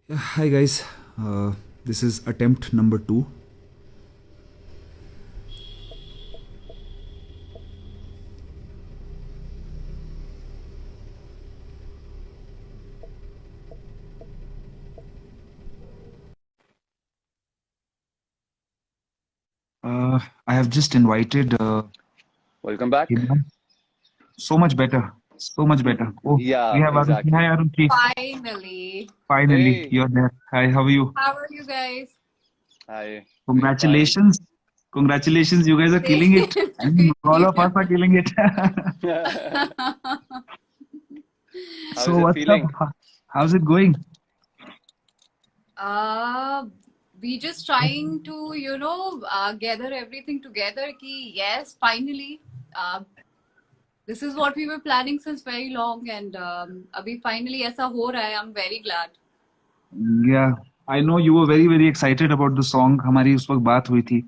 Yeah, hi guys. This is attempt number two. I have just invited Welcome back. Hima. So much better. So much better. Oh, we Yeah, have Arushi. Hi, exactly. Arushi. Finally. Finally, Hey. you're there. Hi, how are you? How are you guys? Hi. Doing fine. Congratulations. Congratulations. You guys are killing Same it. I to mean, all of you. us are killing it. How So, is it what's up? feeling? How's it going? uh, we just trying to, gather everything together. Ki yes, finally, this is what we were planning since very long, and abhi finally ऐसा हो रहा है. I'm very glad. Yeah, I know you were very, very excited about the song. हमारी उस वक्त बात हुई थी.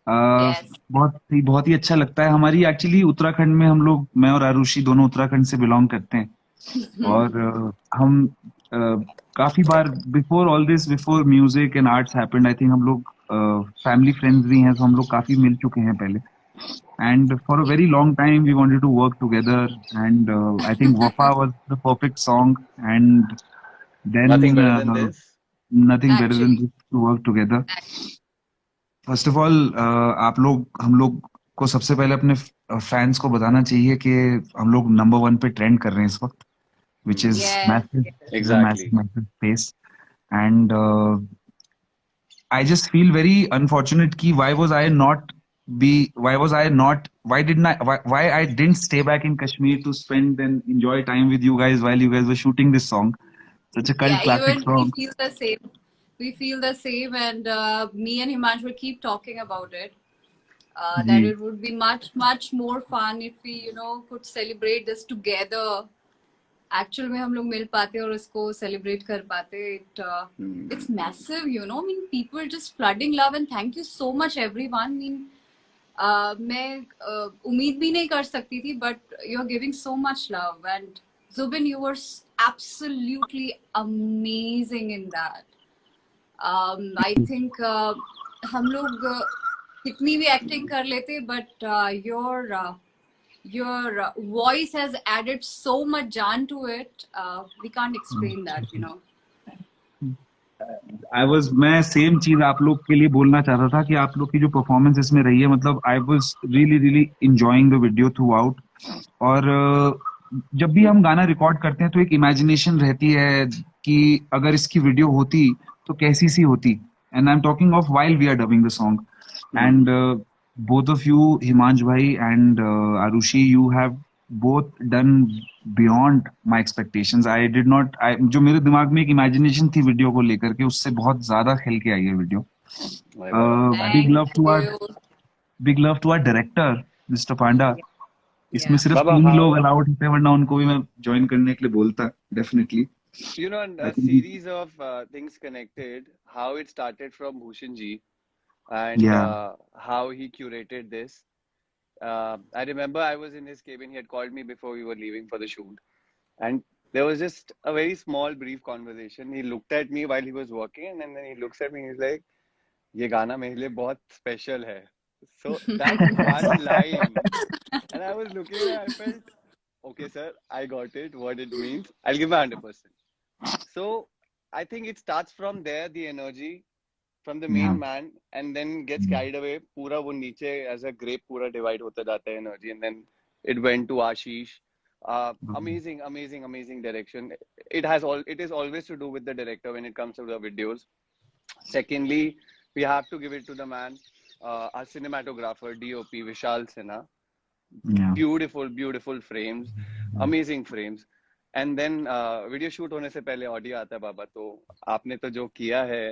Yes. बहुत ही अच्छा लगता है. हमारी एक्चुअली उत्तराखंड में हम लोग, मैं और आरुषि दोनों उत्तराखंड से बिलोंग करते हैं. और हम काफी बार before all this, before music and arts happened, I think हम लोग फैमिली फ्रेंड्स भी हैं, तो हम लोग काफी मिल चुके हैं पहले. And for a very long time we wanted to work together. And I think Wafa was the perfect song. And then Nothing better than this. Nothing better than Actually, this to work together. First of all, आप लोग हम लोग को सबसे पहले अपने fans को बताना चाहिए कि हम लोग नंबर वन पे ट्रेंड कर रहे हैं इस वक्त, which is Hmm. yes. massive. Which is a massive, Exactly. massive space. And I just feel very unfortunate. Ki why didn't why I didn't stay back in Kashmir to spend and enjoy time with you guys while you guys were shooting this song. Such a cult Yeah, classic even we song. feel the same. We feel the same, and me and Himanshu keep talking about it. That ji. it would be much, much more fun if we, could celebrate this together. Actual में हम लोग मिल पाते और इसको celebrate कर पाते. It's Hmm. massive, I mean, people just flooding love, and thank you so much everyone. I mean, मैं उम्मीद भी नहीं कर सकती थी, but you're giving so much love, and Zubin, you were absolutely amazing in that. I think हम लोग कितनी भी एक्टिंग कर लेते, but your voice has added so much जान to it. We can't explain that. मैं सेम चीज आप लोग के लिए बोलना चाहता था कि आप लोग की जो परफॉर्मेंस इसमें रही है, मतलब I was really really enjoying the video through out. और जब भी हम गाना रिकॉर्ड करते हैं तो एक इमेजिनेशन रहती है कि अगर इसकी वीडियो होती तो कैसी सी होती. And I am talking of while we are dubbing the song. Hmm. And both of you, Himansh bhai and Arushi, you have both done beyond my expectations. I did not, जो मेरे दिमाग में एक इमेजिनेशन थी video को लेकर के, उससे बहुत ज्यादा खेल के आई है वीडियो. अरे वाह, big thank you. Love Thank to our you. Big love to our director mister Panda. इसमें Yeah. सिर्फ Baba, 3 लोग how अलाउड होते हैं, वरना उनको भी मैं ज्वाइन करने के लिए बोलता definitely. I a think. series of things connected, how it started from Bhushan ji and या. how he curated this. I remember I was in his cabin. He had called me before we were leaving for the shoot. And there was just a very small, brief conversation. He looked at me while he was working, and then he looks at me and he's like, "ये गाना मेरे लिए बहुत special है." So that one line, and I was looking at it, I felt, okay, sir, I got it, what it means. I'll give my 100%. So I think it starts from there, the energy from the या. main man, and then gets carried away. पूरा वो नीचे as a grape पूरा divide होता जाता है energy, and then it went to Ashish. Amazing, amazing, amazing direction. It is always to do with the director when it comes to the videos. Secondly, we have to give it to the man, our cinematographer, DOP Vishal Sinha. या. Beautiful, beautiful frames, amazing frames. And then video shoot होने से पहले audio आता है बाबा. तो आपने तो जो किया है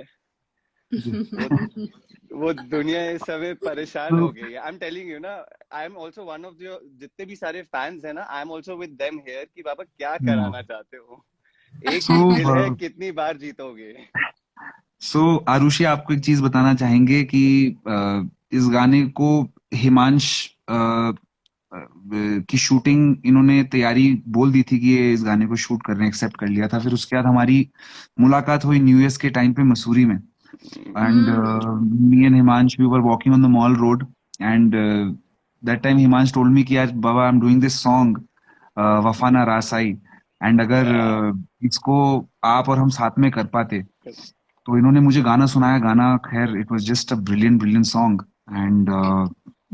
वो वो दुनिया इस समय परेशान हो So, गई है. आई एम टेलिंग यू ना, I am also one of जो जितने भी सारे फैंस है ना, I am also with them here कि बाबा क्या yeah. कराना चाहते हो. एक ही So, दिल है, कितनी बार जीतोगे. सो आरुषि, आपको एक चीज बताना चाहेंगे कि इस गाने को हिमांश की शूटिंग इन्होंने तैयारी बोल दी थी कि ये इस गाने को शूट कर रहे हैं, एक्सेप्ट कर लिया था। फिर उसके बाद हमारी मुलाकात हुई न्यू ईयर्स के टाइम पे मसूरी में, and me and Himansh we were walking on the mall road, and that time Himansh told me कि यार बाबा I am doing this song वफाना रासाई, एंड अगर इसको आप और हम साथ में कर पाते। तो इन्होंने मुझे गाना सुनाया, गाना खैर it was just a brilliant brilliant song, and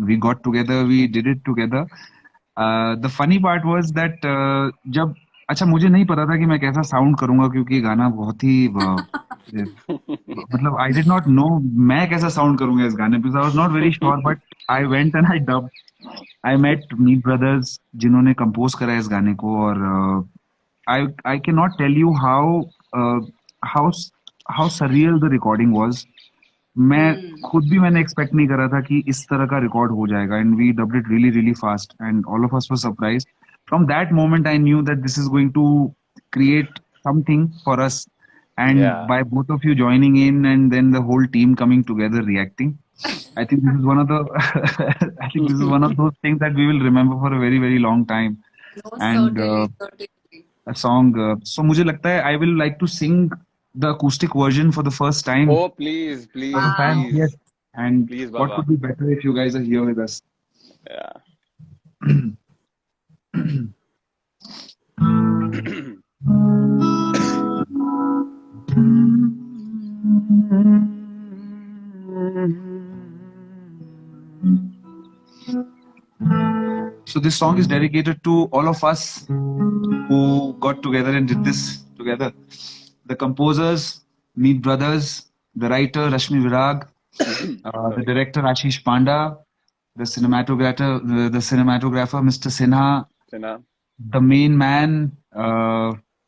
we got together, we did it together. The funny part was that जब, अच्छा मुझे नहीं पता था कि मैं कैसा साउंड करूंगा, क्योंकि ये गाना बहुत ही मतलब आई डिड नॉट नो मैं कैसा साउंड करूंगा इस गाने पे, I was not very sure, but I went and I dub, I met Meet brothers जिन्होंने कंपोज करा है इस गाने को, और I cannot tell you how how surreal the recording was. मैं खुद भी मैंने एक्सपेक्ट नहीं करा था कि इस तरह का रिकॉर्ड हो जाएगा, and we dubbed it really really fast, and all of us were surprised. From that moment I knew that this is going to create something for us, and Yeah. by both of you joining in and then the whole team coming together reacting, I think this is one of the I think this is one of those things that we will remember for a very very long time. No, And certainly. a song. So मुझे लगता है I will like to sing the acoustic version for the first time Oh, please, please, for the fans. please, Yes. And please, what Baba. could be better if you guys are here with us? Yeah. So this song is dedicated to all of us who got together and did this together. The composers, Meet Brothers, the writer Rashmi Virag, the director Ashish Panda, the cinematographer Mr. Sinha, Sinha. the main man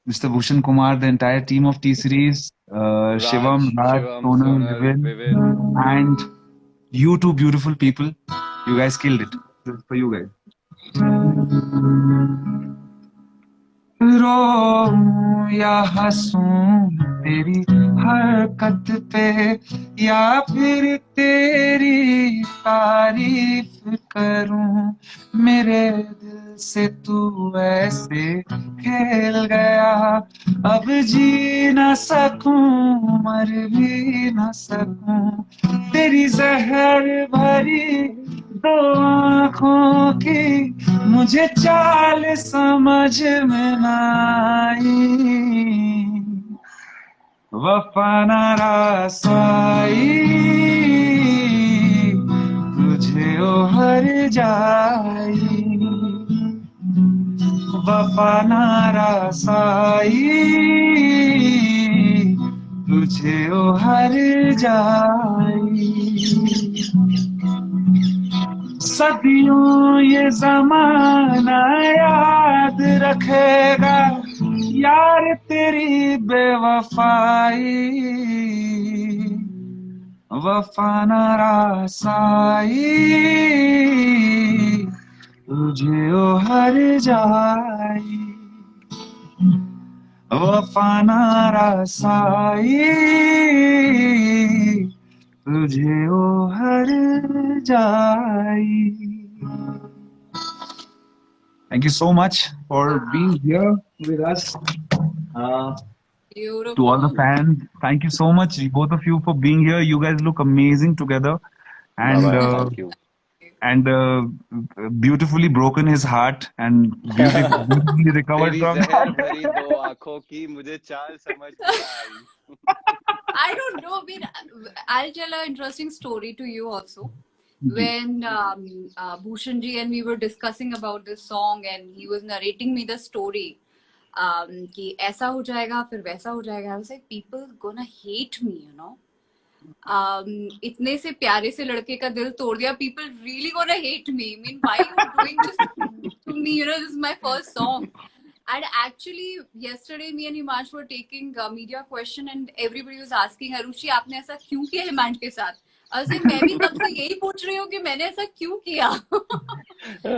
Mr. Bhushan Kumar, the entire team of T Series, Shivam, Raj, Sonal, Vivin, and you two beautiful people. You guys killed it. This is for you guys. रो या हंसूं तेरी हरकत पे, या फिर तेरी तारीफ करूं, मेरे दिल से तू ऐसे खेल गया, अब जी ना सकूं मर भी ना सकूं, तेरी जहर भरी दो आंखों की मुझे चाल समझ में ना आई, वफा ना रसाई तुझे ओ हर जाई, वफा ना रसाई तुझे ओ हर जाई, सदियों ये जमाना याद रखेगा यार तेरी बेवफाई, वफा ना रसाई तुझे ओ हर जाई, वफा ना रसाई तुझे ओ हर जाई. Thank you so much for being here with us. Beautiful. To all the fans, thank you so much, both of you, for being here. You guys look amazing together, and Baba, thank you. and beautifully broken his heart and beautifully recovered तेरी from जहर that. भरी दो आंखों की मुझे चाल समझ में ना आई. I don't know. I mean, I'll tell an interesting story to you also. When Bhushan ji and we were discussing about this song, and he was narrating me the story, कि ऐसा हो जाएगा फिर वैसा हो जाएगा. I was like, people gonna hate me, you know. इतने से प्यारे से लड़के का दिल तोड़ दिया. People really gonna hate me. I mean, why are you doing this to me? You know, this is my first song. And actually, yesterday me and Himansh were taking media question, and everybody was asking, Arushi आपने ऐसा क्यों किया हिमांश के साथ? अरे मैं भी तब से यही पूछ रही हूँ कि मैंने ऐसा क्यों किया. So,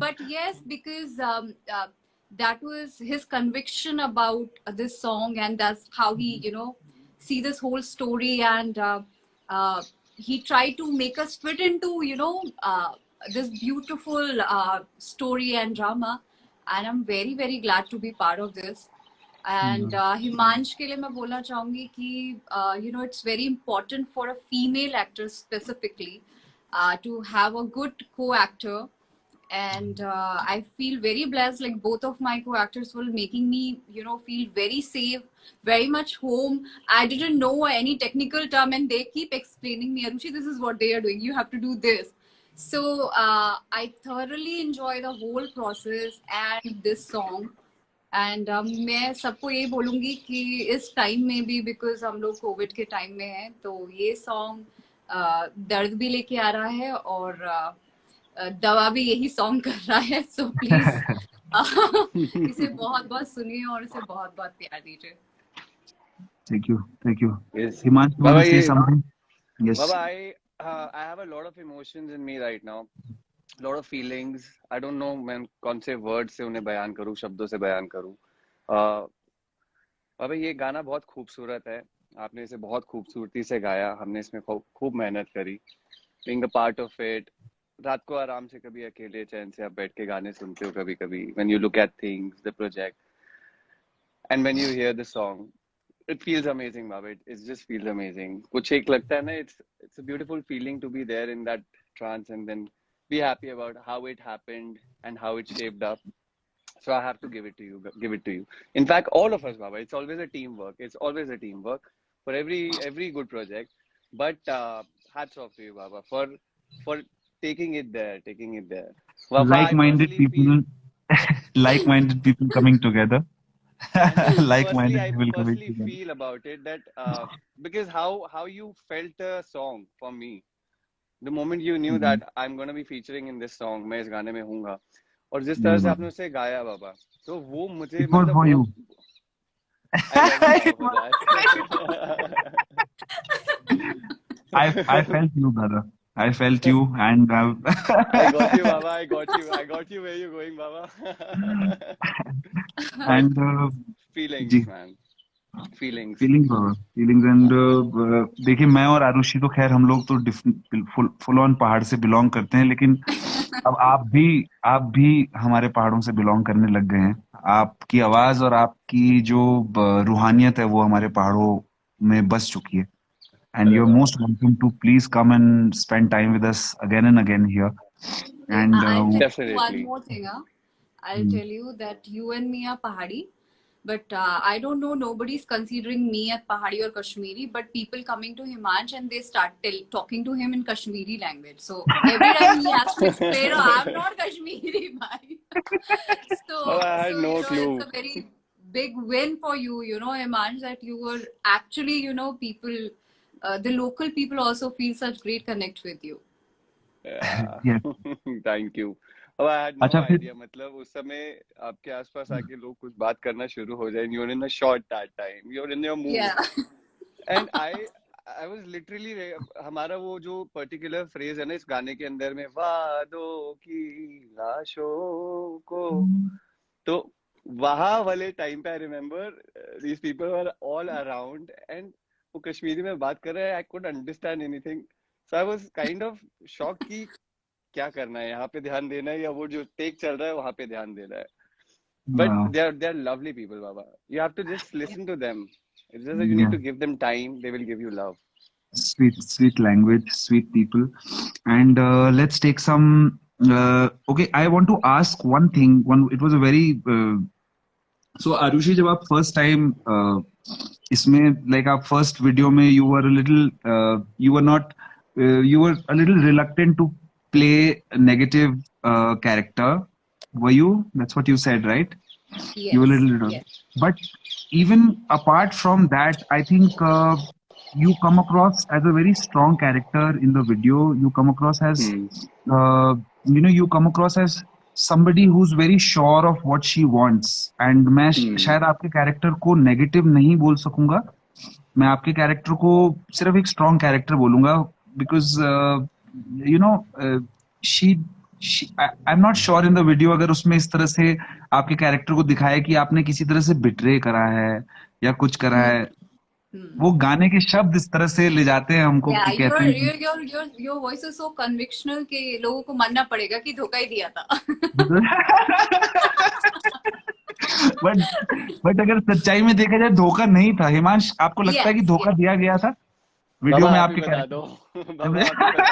but yes, because that was his conviction about this song, and that's how he, you know, see this whole story, and he tried to make us fit into, you know, this beautiful story and drama, and I'm very very glad to be part of this. And Himansh के लिए मैं बोलना चाहूंगी कि you know it's very important for a female actor specifically to have a good co-actor. And I feel very blessed, like both of my co-actors were making me, you know, feel very safe, very much home. I didn't know any technical term and they keep explaining me, Arushi, this is what they are doing, you have to do this. So I thoroughly enjoy the whole process and this song. And मैं सबको ये बोलूंगी कि इस time में भी, because हम लोग कोविड के टाइम में हैं, तो ये सॉन्ग दर्द भी लेके आ रहा है और दवा भी यही सॉन्ग कर रहा है. सो प्लीज इसे बहुत बहुत सुनिए और इसे बहुत बहुत प्यार दीजिए. Thank you, thank you. Yes. Himansh, you want Baba, to say something? Yes. Baba, I have a lot of emotions in me right now. Lot of feelings. I don't know मैं कौन से वर्ड से उन्हें बयान करूं, शब्दों से बयान करूं. बाबा ये गाना बहुत खूबसूरत है. आपने इसे बहुत खूबसूरती से गाया. हमने इसमें खूब मेहनत करी. Being a part of it. रात को आराम से कभी अकेले चैन से आप बैठ के गाने सुनते हो कभी कभी. When you look at things, the project, and when you hear the song, it feels amazing, Baba. It just feels amazing. कुछ एक लगता है ना, it's a beautiful feeling to be there in that trance and then be happy about how it happened and how it shaped up. So I have to give it to you. In fact, all of us, Baba, it's always a teamwork. It's always a teamwork for every good project. But hats off to you, Baba, for taking it there. Baba, Like-minded people, like-minded people coming together. Like-minded I people coming personally together. feel about it that because how you felt the song for me. The moment you knew that I'm gonna be featuring in this song, मैं इस गाने में हूँगा, और जिस तरह से आपने उसे गाया बाबा, तो वो मुझे It was मतलब for you. I felt you, brother. I felt you, and I got you, Baba. I got you where you're going, Baba. and Feelings, जी. man. Feelings. फीलिंग्स एंड देखिए, मैं और आरुषि तो खैर हम लोग तो फुल ऑन पहाड़ से बिलोंग करते हैं, लेकिन अब आप भी हमारे पहाड़ों से बिलोंग करने लग गए हैं. आपकी आवाज और आपकी जो रूहानियत है वो हमारे पहाड़ों में बस चुकी है. And you are most welcome to please come and spend time with us again and again here. And I'll tell you Definitely. one more thing. I'll tell you that you and me are Pahadi, but I don't know, nobody's considering me as Pahadi or Kashmiri, but people coming to Himansh and they start talking to him in Kashmiri language. So every time he has to explain, oh, I'm not Kashmiri, bhai. Oh, I had no you know, clue. it's a very big win for you, you know, Himansh, that you were actually, you know, people, the local people also feel such great connect with you. Yeah. Yes. Thank you. अब I had no अच्छा, फिर idea. मतलब उस समय आपके आसपास आके लोग कुछ बात करना शुरू हो जाए. You're in a shot that time. You're in your mood. Yeah. And I was literally हमारा वो जो particular phrase है ना इस गाने के अंदर में, वादों की लाशों को, तो वहाँ वाले टाइम पे I remember these people were all around and वो कश्मीरी में बात कर रहे हैं. I couldn't understand anything. So I was kind of shocked कि क्या करना है, यहाँ पे ध्यान देना है या वो जो टेक चल रहा है वहाँ पे ध्यान देना है. But wow. they're lovely people, Baba. You have to just listen to them. It's just that you need Yeah. to give them time. They will give you love. Sweet language, sweet people. And let's take some okay, I want to ask one thing. It was a very so Arushi, जब आप first time इसमें like आप first video में you were a little you were a little reluctant to play a negative character, were you? That's what you said, right? Yes. You were a little Yes. but even apart from that, I think you come across as a very strong character in the video. You come across as you know, you come across as somebody who's very sure of what she wants. And मैं शायद आपके character को negative नहीं बोल सकूंगा. मैं आपके character को सिर्फ एक स्ट्रॉन्ग कैरेक्टर बोलूंगा, because you know I am not sure in the video अगर उसमें इस तरह से आपके कैरेक्टर को दिखाया कि आपने किसी तरह से बिट्रे करा है या कुछ करा है. वो गाने के शब्द इस तरह से ले जाते हैं हमको Yeah, कि कहते हैं कि your voice is so convictional कि लोगों को मानना पड़ेगा कि धोखा ही दिया था. बट बट अगर सच्चाई में देखा जाए धोखा नहीं था हिमांश, आपको लगता है कि Yes, धोखा yes. दिया गया था वीडियो बाबा में आप ही आपके बता दो बाबा आप ही कैरेक्टर?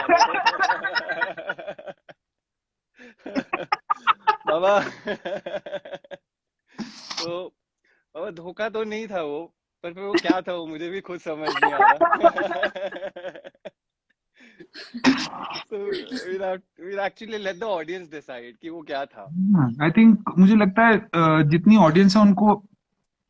बता दो बाबा तो बाबा धोखा तो नहीं था वो, पर फिर वो क्या था वो मुझे भी खुद समझ नहीं आ रहा. So we'll actually let the audience decide कि वो क्या था. आई थिंक मुझे लगता है जितनी ऑडियंस है उनको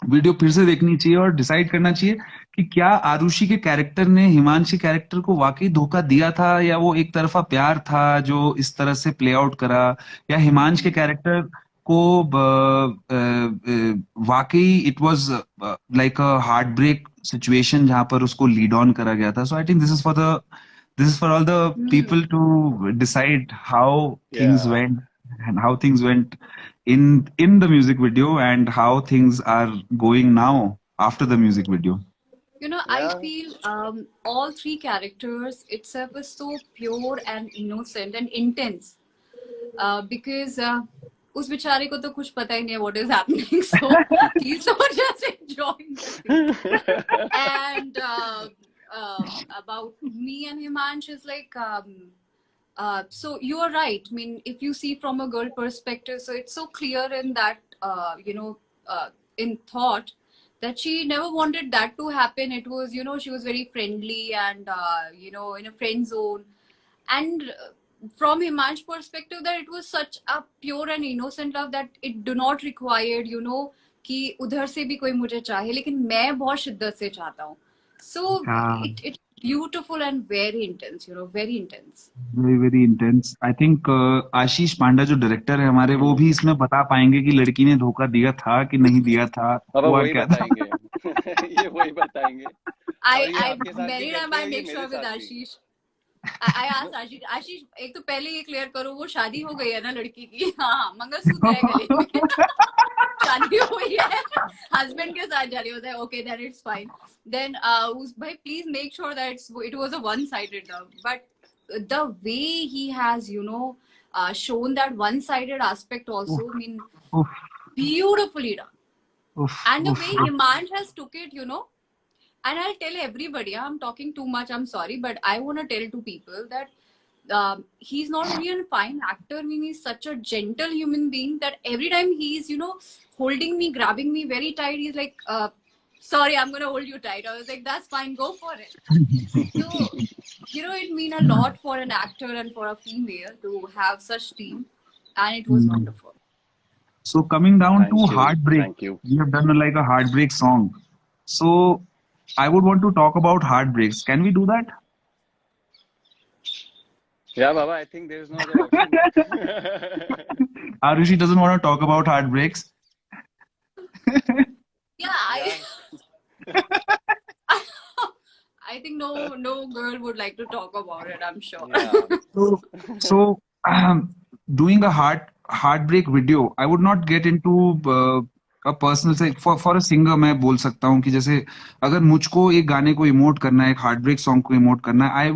वीडियो फिर से देखनी चाहिए और डिसाइड करना चाहिए कि क्या आरुषि के कैरेक्टर ने हिमांशी कैरेक्टर को वाकई धोखा दिया था, या वो एक तरफा प्यार था जो इस तरह से प्ले आउट करा, या हिमांश के कैरेक्टर को वाकई it was like a heartbreak situation जहां पर उसको लीड ऑन करा गया था. So I think this is for all the people to decide how things Yeah. Went and how things went in the music video and how things are going now after the music video. You know, I Yeah. feel all three characters itself is so pure and innocent and intense. Because उस बेचारे को तो कुछ पता ही नहीं है what is happening, so he's so just enjoying the thing. And about me and Himansh is like, so you are right. I mean, if you see from a girl perspective, so it's so clear in that, in thought that she never wanted that to happen. It was, she was very friendly and, in a friend zone. And from Himansh's perspective, that it was such a pure and innocent love that it do not required, कि उधर से भी कोई मुझे चाहे, लेकिन मैं बहुत शिद्दत से चाहता हूँ. So it's beautiful and very intense, very intense. Very very intense. I think आशीष पांडा जो डायरेक्टर है हमारे, वो भी इसमें बता पाएंगे कि लड़की ने धोखा दिया था कि नहीं दिया था, बाबा हुआ वही क्या था. बताएंगे ये वही बताएंगे. और ये I आपके साथ भी many करते time I हैं, ये make मेरे sure with साथ भी. Ashish. I asked आशीष एक तो पहले ये क्लियर करो, वो शादी हो गई है ना लड़की की? हाँ, मंगलसूत्र है गले में. शादी हुई है, हस्बैंड के साथ जा रही होता है. Okay, then it's fine. Then भाई please make sure that it was a one-sided love. But the way he has, shown that one-sided aspect also, I mean, Oof, beautifully done. oof, And the oof, way oof. Himansh has took it, and I'll tell everybody, I'm talking too much, I'm sorry, but I want to tell to people that he's not only a fine actor, I mean, he's such a gentle human being that every time he's, holding me, grabbing me very tight, he's like, sorry, I'm going to hold you tight. I was like, that's fine, go for it. So, it means a lot for an actor and for a female to have such team, and it was wonderful. So coming down Thank to you. Heartbreak, Thank you. we have done like a heartbreak song. So I would want to talk about heartbreaks. Can we do that? Yeah, Baba, I think there's no other option. Arushi doesn't want to talk about heartbreaks. Yeah, I think no girl would like to talk about it, I'm sure. Yeah. So doing a heartbreak video, I would not get into a personal say for a singer. मैं बोल सकता हूँ कि जैसे अगर मुझको एक गाने को इमोट करना है, एक heartbreak song को इमोट करना है,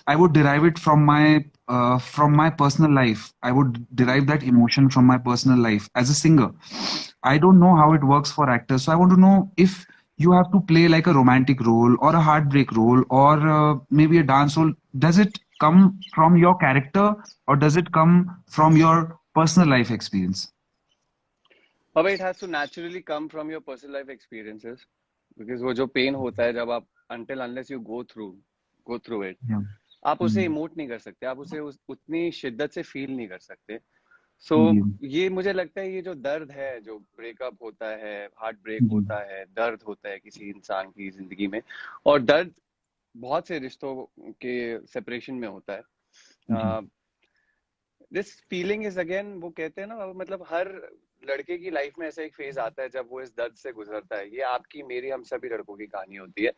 I would derive it from my personal life. I would derive that emotion from my personal life as a singer. I don't know how it works for actors, so I want to know if you have to play like a romantic role or a heartbreak role or maybe a dance role. Does it come from your character or does it come from your personal life experience? Baba, it has to naturally come from your personal life experiences, because वो जो pain होता है जब आप until unless you go through it, Yeah. आप उसे emote नहीं कर सकते, आप उसे उतनी शिद्दत से फील नहीं कर सकते. सो ये मुझे लगता है, ये जो दर्द है, जो ब्रेकअप होता है, हार्ट ब्रेक होता है, दर्द होता है किसी इंसान की जिंदगी में, और दर्द बहुत से रिश्तों के सेपरेशन में होता है. दिस फीलिंग इज अगेन, वो कहते हैं ना, मतलब हर लड़के की लाइफ में ऐसा एक फेज आता है जब वो इस दर्द से गुजरता है. ये आपकी, मेरी, हम सभी लड़कों की कहानी होती है.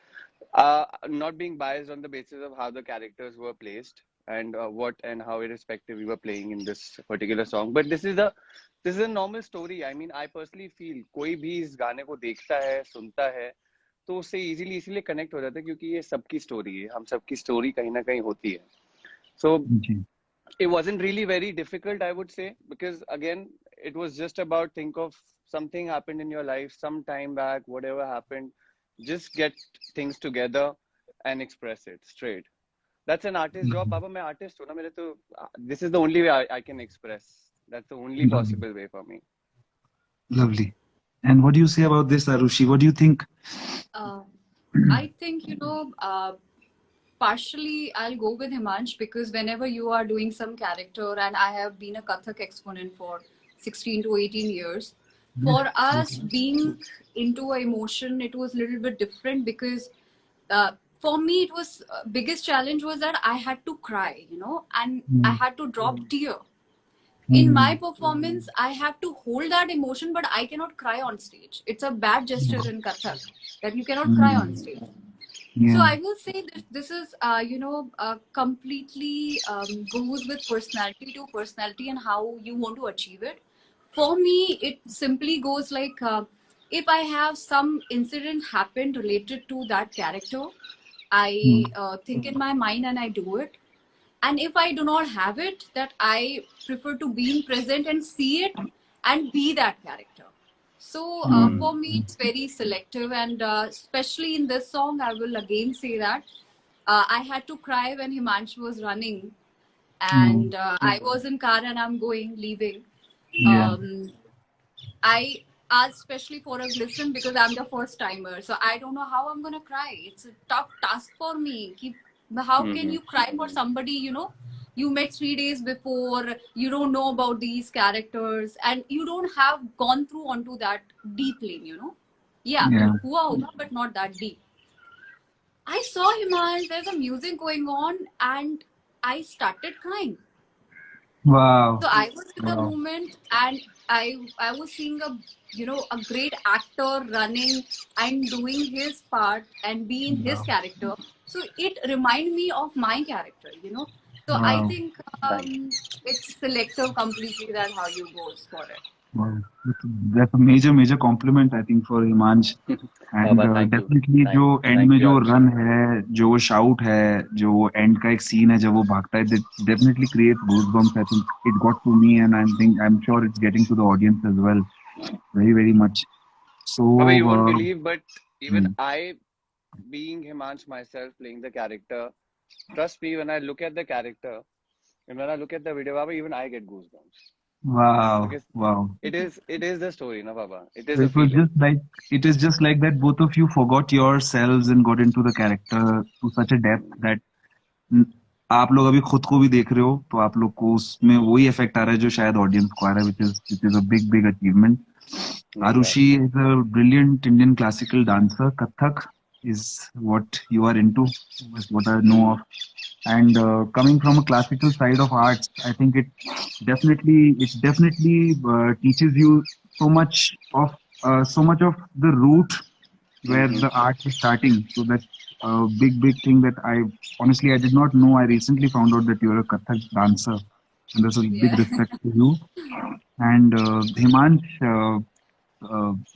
Not being biased on the basis of how the characters were placed and what and how irrespective we were playing in this particular song, but this is a normal story. I mean, I personally feel कोई भी इस गाने को देखता है, सुनता है, तो उससे इजीली इसीलिए कनेक्ट हो जाता है क्योंकि ये सबकी स्टोरी है, हम सबकी स्टोरी कहीं ना कहीं होती है. So ji. it wasn't really very difficult, I would say, because again, it was just about think of something happened in your life some time back, whatever happened, just get things together and express it straight. That's an artist job. Baba, मैं artist हूँ ना, मेरे तो this is the only way I can express. That's the only Lovely. possible way for me. Lovely. And what do you say about this, Arushi? What do you think? I think, partially I'll go with Himansh, because whenever you are doing some character, and I have been a Kathak exponent for 16 to 18 years, for us being into a emotion, it was a little bit different, because for me it was biggest challenge was that I had to cry, and I had to drop tear. In my performance, I have to hold that emotion, but I cannot cry on stage. It's a bad gesture in Kathak that you cannot cry on stage. So Yeah. I will say that this is, completely goes with personality to personality and how you want to achieve it. For me, it simply goes like, if I have some incident happened related to that character, I think in my mind and I do it. And if I do not have it, that I prefer to be in present and see it and be that character. So for me, it's very selective, and especially in this song, I will again say that I had to cry when Himansh was running, and I was in car and I'm leaving. Yeah. I asked especially for a glisten because I'm the first timer, so I don't know how I'm gonna cry. It's a tough task for me. How can you cry for somebody you met 3 days before, you don't know about these characters, and you don't have gone through onto that deep lane. Yeah, Yeah. hua hoga, but not that deep. I saw Himal, there's a music going on, and I started crying. Wow. So I was in the Wow. moment, and I was seeing a great actor running and doing his part and being his character. So it reminded me of my character. So I Wow. think it's selective completely that how you go for it. Wow. That's a major, major compliment, I think, for Himansh. And Baba, thank you. definitely जो and Thank में you, जो Arushi. Run है, जो shout है, जो and का एक scene है जब वो भागता है, that definitely creates goosebumps. I think it got to me, and I'm sure it's getting to the audience as well, very, very much. So Baba, you won't believe, but even hmm. I, being Himansh myself, playing the character, trust me, when I look at the character and when I look at the video, Baba, even I get goosebumps. Wow, Because wow. it is the story, no, Baba. It is So a it was feeling. just like that. Both of you forgot yourselves and got into the character to such a depth that आप लोग अभी खुद को भी देख रहे हो, तो आप लोग को उसमें वही इफेक्ट आ रहा है जो शायद ऑडियंस को आ रहा है, which is a big achievement. Arushi is a brilliant Indian classical dancer. Kathak is what you are into, is what I know of. And coming from a classical side of arts, I think it definitely teaches you so much of the root where the art is starting. So that's a big thing that I did not know. I recently found out that you're a Kathak dancer, and there's a big Yeah. respect to you. And Himansh,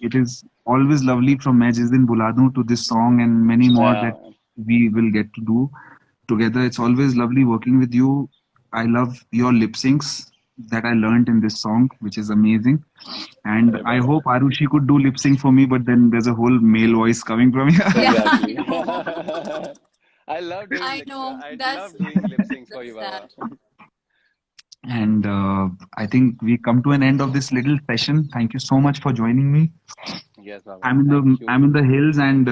it is always lovely from मैं जिस दिन बुला दूं to this song and many more that we will get to do together. It's always lovely working with you. I love your lip syncs that I learned in this song, which is amazing. And I hope Arushi could do lip sync for me, but then there's a whole male voice coming from here. Exactly. I know. I love doing I know. I That's love doing lip syncs for you, that's Baba. sad. And I think we come to an end of this little session. Thank you so much for joining me. Yes, Baba. I'm Thank you. in the hills, and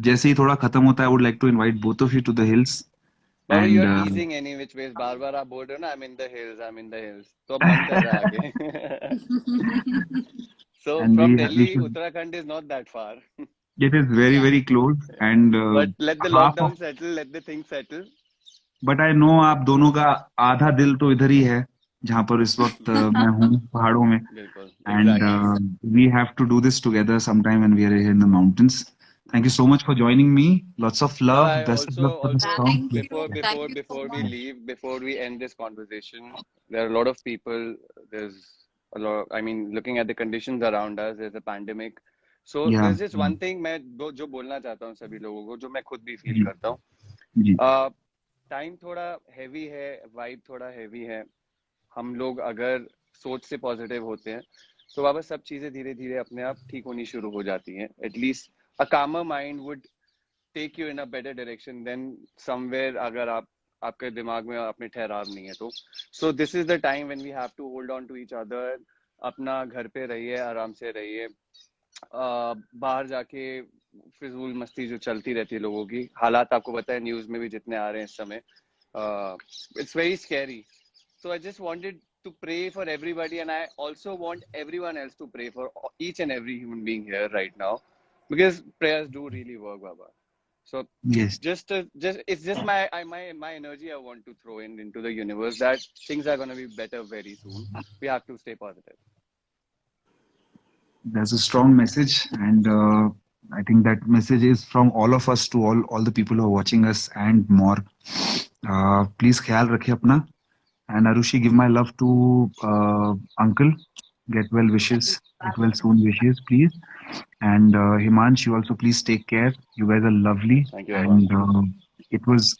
जैसे ही थोड़ा खत्म होता है, I would like to invite both of you to the hills. Baba, And you're teasing any which ways. बार बार आप बोल रहे हो ना, I'm in the hills, I'm in the hills. तो अब मन कर रहा है आगे. So and from we Delhi, should. Uttarakhand is not that far. It is very, Yeah. very close, and But let the half lockdown of. settle, let the things settle. But I know आप दोनों का आधा दिल तो इधर ही है, जहाँ पर इस वक्त मैं हूँ पहाड़ों में. बिल्कुल. And Exactly. we have to do this together sometime when we are here in the mountains. Thank you so much for joining me. Lots of But love. I Best of luck for this song. Thank you. Thank you so before we much. leave, before we end this conversation, there are a lot of people. There's a lot. I mean, looking at the conditions around us, there's a pandemic. So Yeah. there's just one thing मैं जो बोलना चाहता हूँ सभी लोगों को, जो मैं खुद भी फील करता हूँ. जी. टाइम थोड़ा हैवी है, वाइब थोड़ा हैवी है. हम लोग अगर सोच से पॉजिटिव होते हैं तो वापस सब चीजें धीरे धीरे अपने आप ठीक होनी शुरू हो जाती हैं. At least a calmer mind would take you in a better direction than somewhere अगर आपके दिमाग में अपने ठहराव नहीं है तो. So this is the time when we have to hold on to each other. अपना घर पे रहिए, आराम से रहिए. बाहर जाके फिजूल मस्ती जो चलती रहती है लोगों की, हालात आपको पता है न्यूज में भी जितने आ रहे हैं इस समय, it's very scary. So I just wanted to pray for everybody, and I also want everyone else to pray for each and every human being here right now, because prayers do really work, Baba. So Yes. it's just my energy I want to throw into the universe that things are going to be better very soon. We have to stay positive. That's a strong message, and I think that message is from all of us to all the people who are watching us and more. Please ख्याल रखिए अपना. And Arushi, give my love to uncle. Get well wishes. Get well soon wishes, please. And Himansh, you also please take care. You guys are lovely. Thank you, Baba. And it was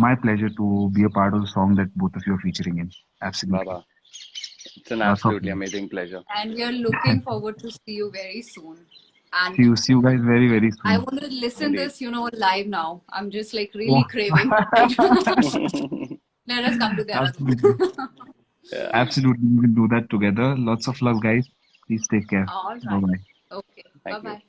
my pleasure to be a part of the song that both of you are featuring in. Absolutely. Baba, it's an Lots of absolutely love. amazing pleasure. And we are looking forward to see you very soon. And See you guys very, very soon. I want to listen Indeed. this, live now. I'm just like really craving. Let us come to Dehradun. Absolutely. Yeah. Absolutely. We will do that together. Lots of love, guys. Please take care. All right. Bye-bye. Okay. Thank you. Bye-bye.